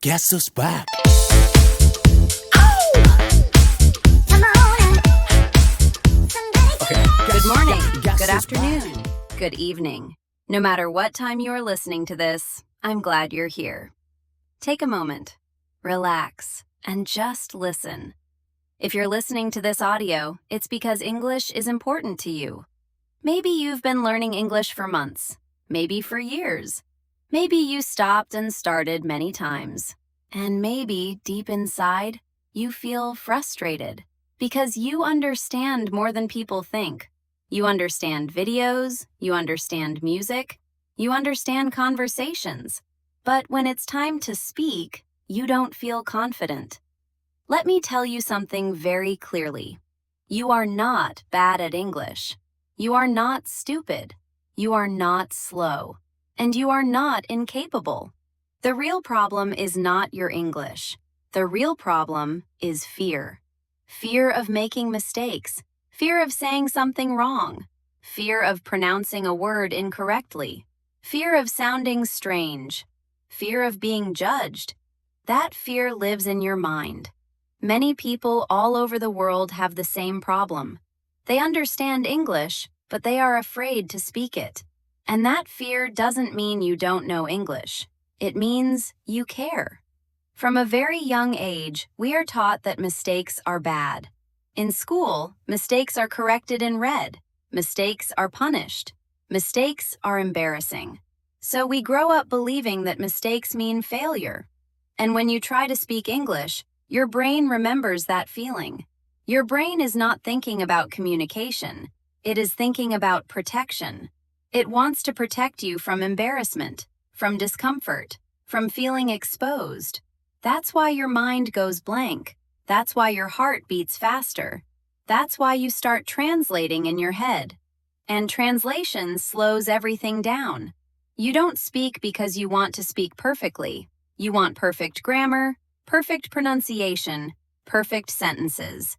Guess who's back? Good morning, good afternoon, good evening. No matter what time you are listening to this, I'm glad you're here. Take a moment, relax, and just listen. If you're listening to this audio, it's because English is important to you. Maybe you've been learning English for months, maybe for years. Maybe you stopped and started many times. And maybe, deep inside, you feel frustrated because you understand more than people think. You understand videos, you understand music, you understand conversations. But when it's time to speak, you don't feel confident. Let me tell you something very clearly. You are not bad at English. You are not stupid. You are not slow. And you are not incapable. The real problem is not your English. The real problem is fear. Fear of making mistakes. Fear of saying something wrong. Fear of pronouncing a word incorrectly. Fear of sounding strange. Fear of being judged. That fear lives in your mind. Many people all over the world have the same problem. They understand English, but they are afraid to speak it. And that fear doesn't mean you don't know English. It means you care. From a very young age, we are taught that mistakes are bad. In school, mistakes are corrected in red. Mistakes are punished. Mistakes are embarrassing. So we grow up believing that mistakes mean failure. And when you try to speak English, your brain remembers that feeling. Your brain is not thinking about communication. It is thinking about protection. It wants to protect you from embarrassment, from discomfort, from feeling exposed. That's why your mind goes blank. That's why your heart beats faster. That's why you start translating in your head. And translation slows everything down. You don't speak because you want to speak perfectly. You want perfect grammar, perfect pronunciation, perfect sentences.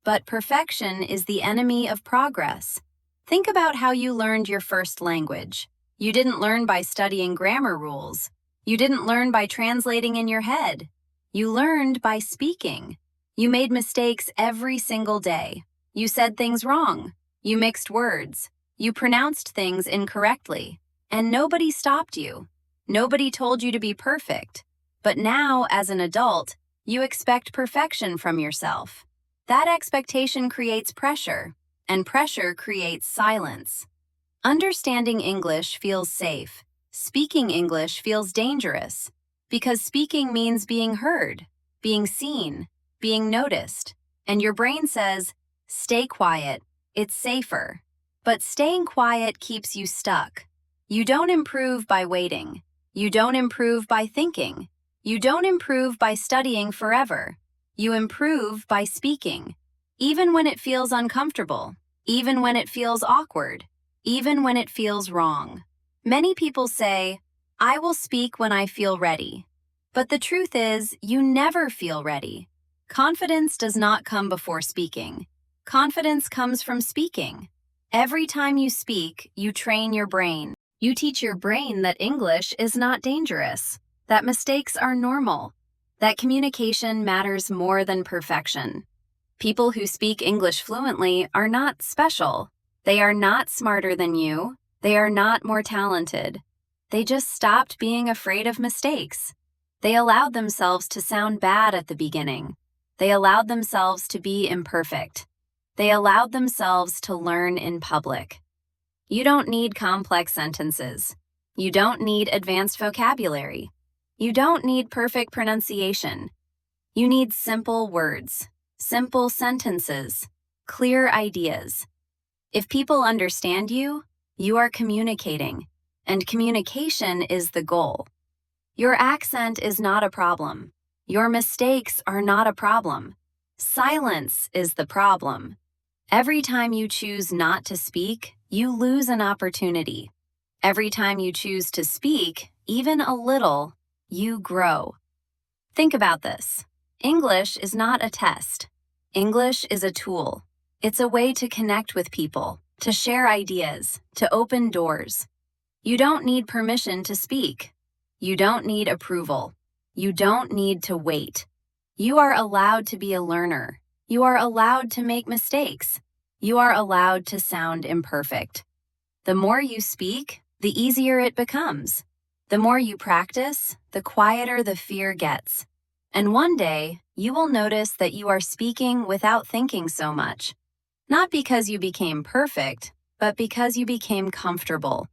But perfection is the enemy of progress. Think about how you learned your first language. You didn't learn by studying grammar rules. You didn't learn by translating in your head. You learned by speaking. You made mistakes every single day. You said things wrong. You mixed words. You pronounced things incorrectly. And nobody stopped you. Nobody told you to be perfect. But now, as an adult, you expect perfection from yourself. That expectation creates pressure. And pressure creates silence. Understanding English feels safe. Speaking English feels dangerous. Because speaking means being heard, being seen, being noticed. And your brain says, stay quiet, it's safer. But staying quiet keeps you stuck. You don't improve by waiting. You don't improve by thinking. You don't improve by studying forever. You improve by speaking. Even when it feels uncomfortable, even when it feels awkward, even when it feels wrong. Many people say, I will speak when I feel ready. But the truth is, you never feel ready. Confidence does not come before speaking. Confidence comes from speaking. Every time you speak, you train your brain. You teach your brain that English is not dangerous, that mistakes are normal, that communication matters more than perfection. People who speak English fluently are not special. They are not smarter than you. They are not more talented. They just stopped being afraid of mistakes. They allowed themselves to sound bad at the beginning. They allowed themselves to be imperfect. They allowed themselves to learn in public. You don't need complex sentences. You don't need advanced vocabulary. You don't need perfect pronunciation. You need simple words. Simple sentences, clear ideas. If people understand you, you are communicating, and communication is the goal. Your accent is not a problem. Your mistakes are not a problem. Silence is the problem. Every time you choose not to speak, you lose an opportunity. Every time you choose to speak, even a little, you grow. Think about this. English is not a test. English is a tool. It's a way to connect with people, to share ideas, to open doors. You don't need permission to speak. You don't need approval. You don't need to wait. You are allowed to be a learner. You are allowed to make mistakes. You are allowed to sound imperfect. The more you speak, the easier it becomes. The more you practice, the quieter the fear gets. And one day, you will notice that you are speaking without thinking so much. Not because you became perfect, but because you became comfortable.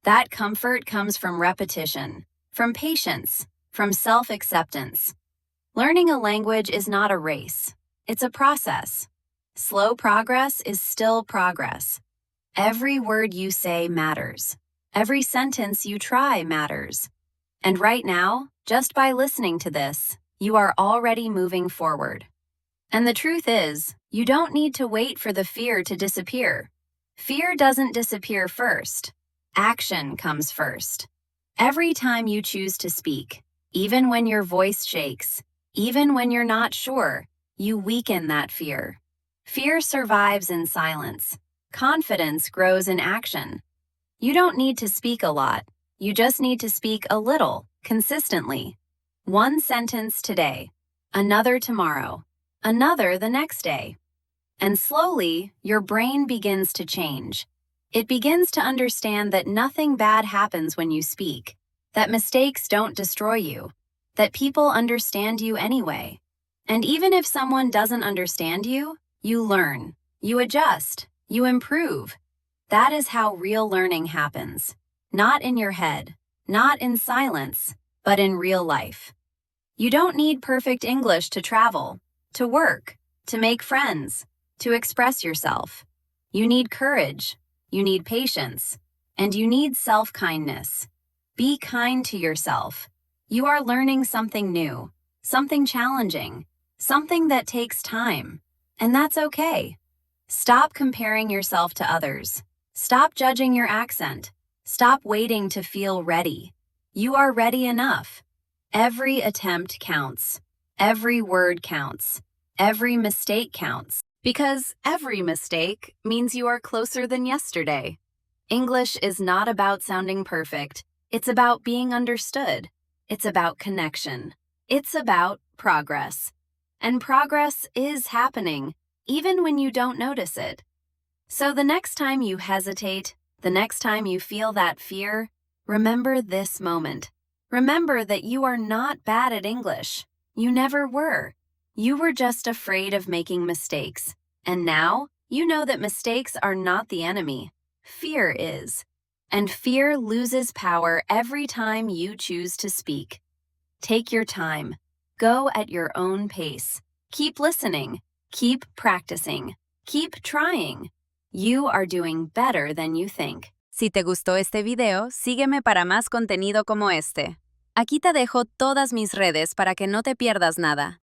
That comfort comes from repetition, from patience, from self-acceptance. Learning a language is not a race. It's a process. Slow progress is still progress. Every word you say matters. Every sentence you try matters. And right now, just by listening to this, you are already moving forward. And the truth is, you don't need to wait for the fear to disappear. Fear doesn't disappear first. Action comes first. Every time you choose to speak, even when your voice shakes, even when you're not sure, you weaken that fear. Fear survives in silence. Confidence grows in action. You don't need to speak a lot. You just need to speak a little, consistently. One sentence today, another tomorrow, another the next day. And slowly, your brain begins to change. It begins to understand that nothing bad happens when you speak, that mistakes don't destroy you, that people understand you anyway. And even if someone doesn't understand you, you learn, you adjust, you improve. That is how real learning happens. Not in your head, not in silence, but in real life. You don't need perfect English to travel, to work, to make friends, to express yourself. You need courage, you need patience, and you need self-kindness. Be kind to yourself. You are learning something new, something challenging, something that takes time, and that's okay. Stop comparing yourself to others. Stop judging your accent. Stop waiting to feel ready. You are ready enough. Every attempt counts. Every word counts. Every mistake counts. Because every mistake means you are closer than yesterday. English is not about sounding perfect. It's about being understood. It's about connection. It's about progress. And progress is happening, even when you don't notice it. So the next time you hesitate, the next time you feel that fear, remember this moment. Remember that you are not bad at English. You never were. You were just afraid of making mistakes. And now, you know that mistakes are not the enemy. Fear is. And fear loses power every time you choose to speak. Take your time. Go at your own pace. Keep listening. Keep practicing. Keep trying. You are doing better than you think. Si te gustó este video, sígueme para más contenido como este. Aquí te dejo todas mis redes para que no te pierdas nada.